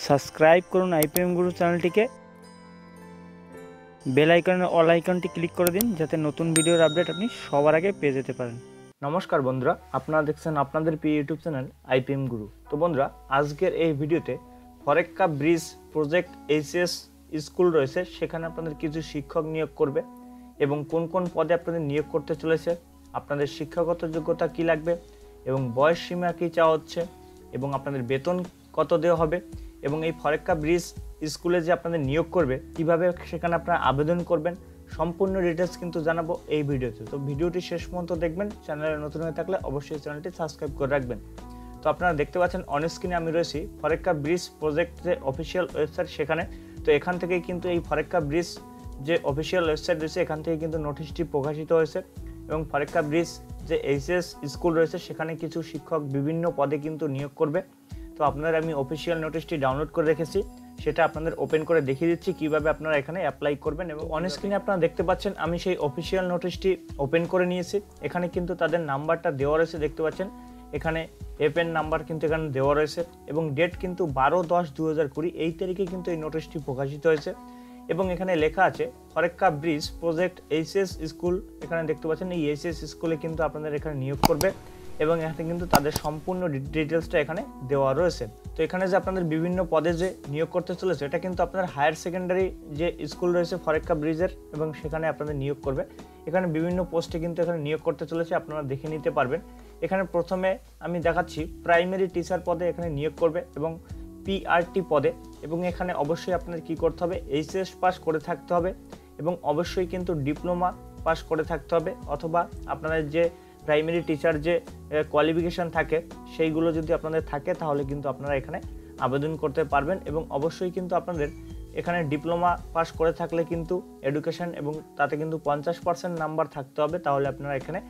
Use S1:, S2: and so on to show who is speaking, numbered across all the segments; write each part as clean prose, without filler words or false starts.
S1: Subscribe করুন IPM গুরু চ্যানেলটিকে, bell আইকনের অল আইকনটি ক্লিক করে দিন যাতে নতুন ভিডিওর আপডেট আপনি সবার আগে পেয়ে যেতে পারেন। নমস্কার বন্ধুরা, আপনারা দেখছেন আপনাদের প্রিয় ইউটিউব চ্যানেল আইপিএম গুরু। তো বন্ধুরা, আজকের এই ভিডিওতে ফরেক্কা ব্রিজ প্রজেক্ট এইচএস স্কুল রয়েছে, সেখানে আপনাদের কিছু শিক্ষক নিয়োগ করবে এবং কোন কোন পদে আপনাদের নিয়োগ করতে চলেছে, আপনাদের শিক্ষাগত যোগ্যতা কি লাগবে এবং বয়স সীমা কী চাওয়া হচ্ছে এবং আপনাদের বেতন কত দেওয়া হবে এবং এই ফরেক্কা ব্রিজ স্কুলে যে আপনাদের নিয়োগ করবে কিভাবে সেখানে আপনারা আবেদন করবেন, সম্পূর্ণ ডিটেলস কিন্তু জানাবো এই ভিডিওতে। তো ভিডিওটি শেষ পর্যন্ত দেখবেন। চ্যানেলে নতুন হয়ে থাকলে অবশ্যই চ্যানেলটি সাবস্ক্রাইব করে রাখবেন। তো আপনারা দেখতে পাচ্ছেন অন স্ক্রিনে আমি রয়েছি ফরেক্কা ব্রিজ প্রজেক্ট যে অফিসিয়াল ওয়েবসাইট সেখানে। তো এখান থেকেই কিন্তু এই ফরেক্কা ব্রিজ যে অফিসিয়াল ওয়েবসাইট রয়েছে এখান থেকে কিন্তু নোটিশটি প্রকাশিত হয়েছে এবং ফরেক্কা ব্রিজ যে এইচএস স্কুল রয়েছে সেখানে কিছু শিক্ষক বিভিন্ন পদে কিন্তু নিয়োগ করবে। তো আপনারা আমি অফিসিয়াল নোটিশটি ডাউনলোড করে রেখেছি, সেটা আপনাদের ওপেন করে দেখিয়ে দিচ্ছি কিভাবে আপনারা এখানে অ্যাপ্লাই করবেন। এবং অন স্ক্রিনে আপনারা দেখতে পাচ্ছেন আমি সেই অফিসিয়াল নোটিশটি ওপেন করে নিয়েছি। এখানে কিন্তু তাদের নাম্বারটা দেওয়া রয়েছে, দেখতে পাচ্ছেন এখানে এপেন নাম্বার কিন্তু এখানে দেওয়া রয়েছে এবং ডেট কিন্তু 12/10/2020 এই তারিখে কিন্তু এই নোটিশটি প্রকাশিত হয়েছে এবং এখানে লেখা আছে ফরেক্কা ব্রিজ প্রজেক্ট এইচএস স্কুল। এখানে দেখতে পাচ্ছেন এই এইচএস স্কুলে কিন্তু আপনাদের এখানে নিয়োগ করবে এবং এখানে কিন্তু তাদের সম্পূর্ণ ডিটেলসটা এখানে দেওয়া রয়েছে। তো এখানে যে আপনাদের বিভিন্ন পদে যে নিয়োগ করতে চলেছে এটা কিন্তু আপনার হায়ার সেকেন্ডারি যে স্কুল রয়েছে ফরেক্কা ব্রিজের এবং সেখানে আপনাদের নিয়োগ করবে। এখানে বিভিন্ন পোস্টে কিন্তু এখানে নিয়োগ করতে চলেছে, আপনারা দেখে নিতে পারবেন। এখানে প্রথমে আমি দেখাচ্ছি প্রাইমারি টিচার পদে এখানে নিয়োগ করবে এবং পিআরটি পদে, এবং এখানে অবশ্যই আপনাদের কি করতে হবে, এইচএস পাস করে থাকতে হবে এবং অবশ্যই কিন্তু ডিপ্লোমা পাস করে থাকতে হবে, অথবা আপনাদের যে প্রাইমারি টিচার যে কোয়ালিফিকেশান থাকে সেইগুলো যদি আপনাদের থাকে তাহলে কিন্তু আপনারা এখানে আবেদন করতে পারবেন। এবং অবশ্যই কিন্তু আপনাদের এখানে ডিপ্লোমা পাস করে থাকলে কিন্তু এডুকেশন এবং তাতে কিন্তু 50% নাম্বার থাকতে হবে, তাহলে আপনারা এখানে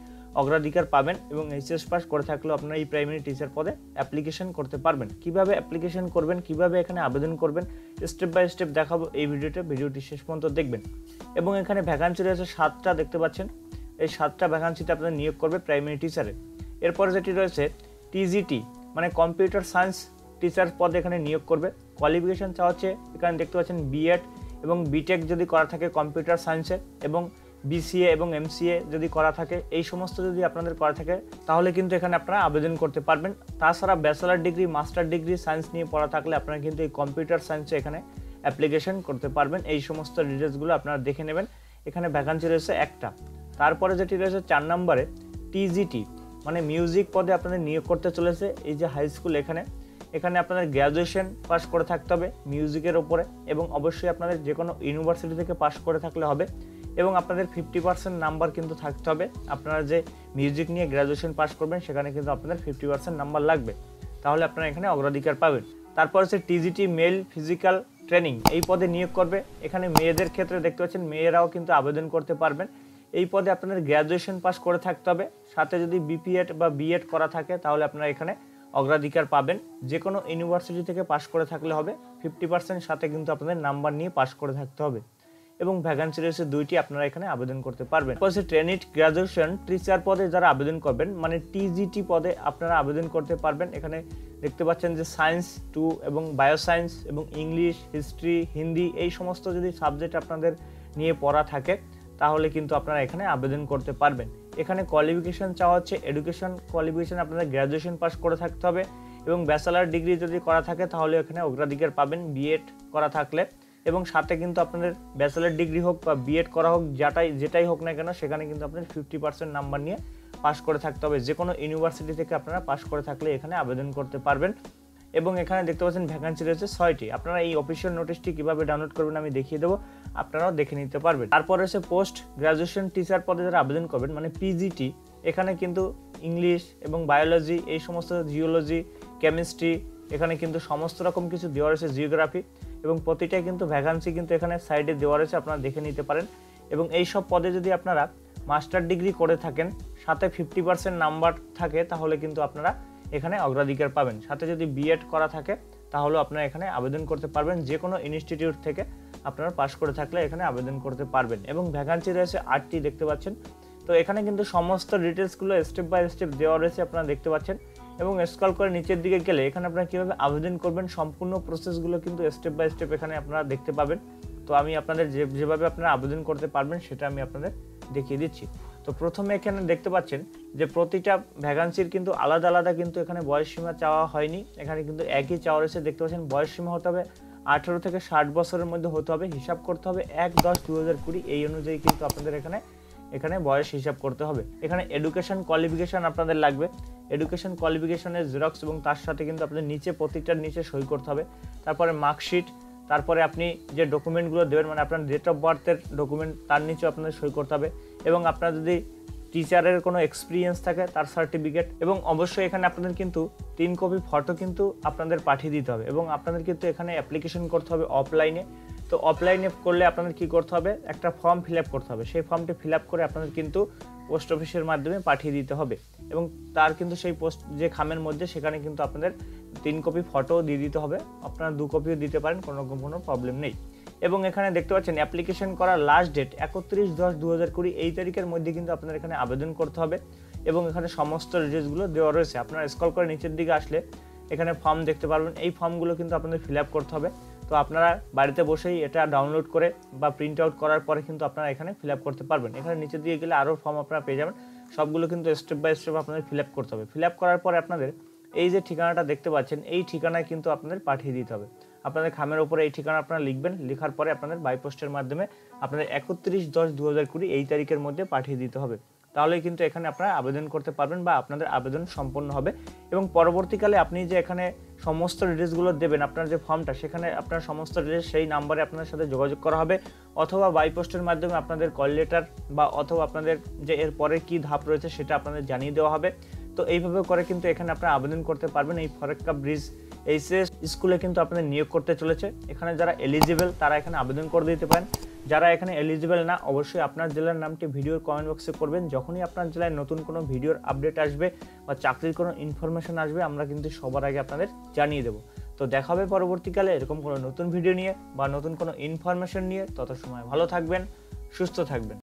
S1: অগ্রাধিকার পাবেন। এবং এইচএস পাস করে থাকলেও আপনারা এই প্রাইমারি টিচার পদে অ্যাপ্লিকেশন করতে পারবেন। কিভাবে অ্যাপ্লিকেশন করবেন, কিভাবে এখানে আবেদন করবেন স্টেপ বাই স্টেপ দেখাবো এই ভিডিওটি শেষ পর্যন্ত দেখবেন। এবং এখানে ভ্যাকান্সি রয়েছে 7টা, দেখতে পাচ্ছেন এই 7টা ভ্যাকান্সিতে আপনাদের নিয়োগ করবে প্রাইমারি টিচারে। এরপরে যেটি রয়েছে টিজিটি মানে কম্পিউটার সায়েন্স টিচার পদে এখানে নিয়োগ করবে। কোয়ালিফিকেশান চাওয়া হচ্ছে এখানে দেখতে পাচ্ছেন বিএড এবং বিটেক যদি করা থাকে কম্পিউটার সায়েন্সে এবং বিসিএ এবং এমসিএ যদি করা থাকে, এই সমস্ত যদি আপনাদের করা থাকে তাহলে কিন্তু এখানে আপনারা আবেদন করতে পারবেন। তাছাড়া bachelor degree master degree science নিয়ে পড়া থাকলে আপনারা কিন্তু এই কম্পিউটার সায়েন্সে এখানে অ্যাপ্লিকেশন করতে পারবেন। এই সমস্ত ডিটেলসগুলো আপনারা দেখে নেবেন। এখানে ভ্যাকান্সি রয়েছে একটা। তারপরে যেটি রয়েছে 4 নম্বরে টিজিটি মানে মিউজিক পদে আপনাদের নিয়োগ করতে চলেছে। এই যে হাই স্কুল এখানে আপনাদের গ্র্যাজুয়েশন পাস করে থাকতে হবে মিউজিকের ওপরে এবং অবশ্যই আপনাদের যে কোনো ইউনিভার্সিটি থেকে পাস করে থাকলে হবে এবং আপনাদের 50% নাম্বার কিন্তু থাকতে হবে। আপনারা যে মিউজিক নিয়ে গ্র্যাজুয়েশন পাস করবেন সেখানে কিন্তু আপনাদের 50% নাম্বার লাগবে, তাহলে আপনারা এখানে অগ্রাধিকার পাবেন। তারপর হচ্ছে টিজিটি মেল ফিজিক্যাল ট্রেনিং এই পদে নিয়োগ করবে। এখানে মেয়েদের ক্ষেত্রে দেখতে পাচ্ছেন মেয়েরাও কিন্তু আবেদন করতে পারবেন। এই পদে আপনাদের গ্র্যাজুয়েশন পাস করে থাকতে হবে, সাথে যদি বিপিএড বা বিএড করা থাকে তাহলে আপনারা এখানে অগ্রাধিকার পাবেন। যে কোনো ইউনিভার্সিটি থেকে পাস করে থাকলে হবে, 50% সাথে কিন্তু আপনাদের নাম্বার নিয়ে পাস করে থাকতে হবে এবং ভ্যাকান্সি রয়েছে 2টি, আপনারা এখানে আবেদন করতে পারবেন। তারপর ট্রেনিড গ্র্যাজুয়েশন টিচার পদে যারা আবেদন করবেন মানে টিজিটি পদে আপনারা আবেদন করতে পারবেন। এখানে দেখতে পাচ্ছেন যে সায়েন্স 2 এবং বায়োসায়েন্স এবং ইংলিশ, হিস্ট্রি, হিন্দি এই সমস্ত যদি সাবজেক্ট আপনাদের নিয়ে পড়া থাকে তাহলে কিন্তু আপনারা এখানে আবেদন করতে পারবেন। এখানে কোয়ালিফিকেশান চাওয়া হচ্ছে এডুকেশন কোয়ালিফিকেশান আপনাদের গ্র্যাজুয়েশন পাস করে থাকতে হবে এবং ব্যাচেলার ডিগ্রি যদি করা থাকে তাহলে এখানে অগ্রাধিকার পাবেন বিএড করা থাকলে, এবং সাথে কিন্তু আপনাদের ব্যাচেলার ডিগ্রি হোক বা বিএড করা হোক যেটাই হোক না কেন সেখানে কিন্তু আপনাদের 50% নাম্বার নিয়ে পাস করে থাকতে হবে। যে কোনো ইউনিভার্সিটি থেকে আপনারা পাস করে থাকলে এখানে আবেদন করতে পারবেন। এবং এখানে দেখতে পাচ্ছেন ভ্যাকান্সি রয়েছে 6টি। আপনারা এই অফিসিয়াল নোটিশটি কীভাবে ডাউনলোড করবেন আমি দেখিয়ে দেবো, আপনারাও দেখে নিতে পারবেন। তারপর রয়েছে পোস্ট গ্র্যাজুয়েশন টিচার পদে যারা আবেদন করবেন মানে পিজিটি, এখানে কিন্তু ইংলিশ এবং বায়োলজি এই সমস্ত জিওলজি, কেমিস্ট্রি এখানে কিন্তু সমস্ত রকম কিছু দেওয়া রয়েছে, জিওগ্রাফি, এবং প্রতিটাই কিন্তু ভ্যাকান্সি কিন্তু এখানে সাইডে দেওয়া রয়েছে, আপনারা দেখে নিতে পারেন। এবং এই সব পদে যদি আপনারা মাস্টার ডিগ্রি করে থাকেন সাথে 50% নাম্বার থাকে তাহলে কিন্তু আপনারা এখানে অগ্রাধিকার পাবেন। সাথে যদি বিএড করা থাকে তাহলেও আপনারা এখানে আবেদন করতে পারবেন। যে কোনো ইনস্টিটিউট থেকে আপনারা পাস করে থাকলে এখানে আবেদন করতে পারবেন এবং ভ্যাকান্সি রয়েছে 8টি, দেখতে পাচ্ছেন। তো এখানে কিন্তু সমস্ত ডিটেলসগুলো স্টেপ বাই স্টেপ দেওয়া রয়েছে, আপনারা দেখতে পাচ্ছেন। এবং স্ক্রল করে নিচের দিকে গেলে এখানে আপনারা কীভাবে আবেদন করবেন সম্পূর্ণ প্রসেসগুলো কিন্তু স্টেপ বাই স্টেপ এখানে আপনারা দেখতে পাবেন। তো আমি আপনাদের যেভাবে আপনারা আবেদন করতে পারবেন সেটা আমি আপনাদের দেখিয়ে দিচ্ছি। তো প্রথমে এখানে দেখতে পাচ্ছেন যে প্রতিটা ভ্যাকান্সির কিন্তু আলাদা আলাদা কিন্তু এখানে বয়সসীমা চাওয়া হয়নি, এখানে কিন্তু একই চাওয়া রয়েছে। দেখতে পাচ্ছেন বয়সসীমা হতে হবে 18 থেকে 60 বছরের মধ্যে হতে হবে, হিসাব করতে হবে 1/10/2020 এই অনুযায়ী কিন্তু আপনাদের এখানে বয়স হিসাব করতে হবে। এখানে এডুকেশন কোয়ালিফিকেশন আপনাদের লাগবে, এডুকেশন কোয়ালিফিকেশনের জেরক্স এবং তার সাথে কিন্তু আপনাদের নিচে প্রতিটার নিচে সই করতে হবে। তারপরে মার্কশিট, তারপরে আপনি যে ডকুমেন্টগুলো দেবেন মানে আপনার ডেট অফ বার্থের ডকুমেন্ট তার নিচেও আপনাদের সই করতে হবে, এবং আপনার যদি টিচারের কোনো এক্সপিরিয়েন্স থাকে তার সার্টিফিকেট, এবং অবশ্যই এখানে আপনাদের কিন্তু 3 কপি ফটো কিন্তু আপনাদের পাঠিয়ে দিতে হবে। এবং আপনাদের কিন্তু এখানে অ্যাপ্লিকেশন করতে হবে অফলাইনে। তো অফলাইনে করলে আপনাদের কি করতে হবে, একটা ফর্ম ফিল আপ করতে হবে, সেই ফর্মটি ফিল আপ করে আপনাদের কিন্তু পোস্ট অফিসের মাধ্যমে পাঠিয়ে দিতে হবে, এবং তার কিন্তু সেই পোস্ট যে খামের মধ্যে সেখানে কিন্তু আপনাদের 3 কপি ফটো দিয়ে দিতে হবে। আপনারা 2 কপিও দিতে পারেন, কোনো প্রবলেম নেই। এবং এখানে দেখতে পাচ্ছেন অ্যাপ্লিকেশন করার লাস্ট ডেট 31/10/2020 এই তারিখের মধ্যে কিন্তু আপনাদের এখানে আবেদন করতে হবে। এবং এখানে সমস্ত ডিটেলসগুলো দেওয়া রয়েছে, আপনারা স্ক্রল করে নিচের দিকে আসলে এখানে ফর্ম দেখতে পারবেন, এই ফর্মগুলো কিন্তু আপনাদের ফিল আপ করতে হবে। তো আপনারা বাড়িতে বসেই এটা ডাউনলোড করে বা প্রিন্ট আউট করার পরে কিন্তু আপনারা এখানে ফিল আপ করতে পারবেন। এখানে নিচের দিকে গেলে আরও ফর্ম আপনারা পেয়ে যাবেন, সবগুলো কিন্তু স্টেপ বাই স্টেপ আপনাদের ফিল আপ করতে হবে। ফিল আপ করার পরে আপনাদের এই যে ঠিকানাটা দেখতে পাচ্ছেন এই ঠিকানায় কিন্তু আপনাদের পাঠিয়ে দিতে হবে। আপনাদের খামের উপরে এই ঠিকানা আপনারা লিখবেন, লেখার পরে আপনাদের বাই পোস্টের মাধ্যমে আপনাদের 31/10/2020 এই তারিখের মধ্যে পাঠিয়ে দিতে হবে। তাহলেই কিন্তু এখানে আপনারা আবেদন করতে পারবেন বা আপনাদের আবেদন সম্পন্ন হবে। এবং পরবর্তীকালে আপনি যে এখানে সমস্ত ডিটেলসগুলো দেবেন, আপনার যে ফর্মটা সেখানে আপনার সমস্ত ডিটেলস সেই নাম্বারে আপনাদের সাথে যোগাযোগ করা হবে, অথবা বাই পোস্টের মাধ্যমে আপনাদের কল লেটার বা অথবা আপনাদের যে এর পরে কী ধাপ রয়েছে সেটা আপনাদের জানিয়ে দেওয়া হবে। তো এইভাবে করে কিন্তু এখানে আপনারা আবেদন করতে পারবেন। এই ফরাক্কা ব্রিজ এইচএস স্কুলে কিন্তু আপনাদের নিয়োগ করতে চলেছে। এখানে যারা এলিজিবল তারা এখানে আবেদন করে দিতে পারেন, যারা এখানে এলিজিবল না অবশ্যই আপনার জেলার নামটি ভিডিওর কমেন্ট বক্সে করবেন। যখনই আপনার জেলায় নতুন কোনো ভিডিওর আপডেট আসবে বা চাকরির কোনো ইনফরমেশন আসবে আমরা কিন্তু সবার আগে আপনাদের জানিয়ে দেবো। তো দেখা হবে পরবর্তীকালে এরকম কোনো নতুন ভিডিও নিয়ে বা নতুন কোনো ইনফরমেশন নিয়ে। তত সময় ভালো থাকবেন, সুস্থ থাকবেন।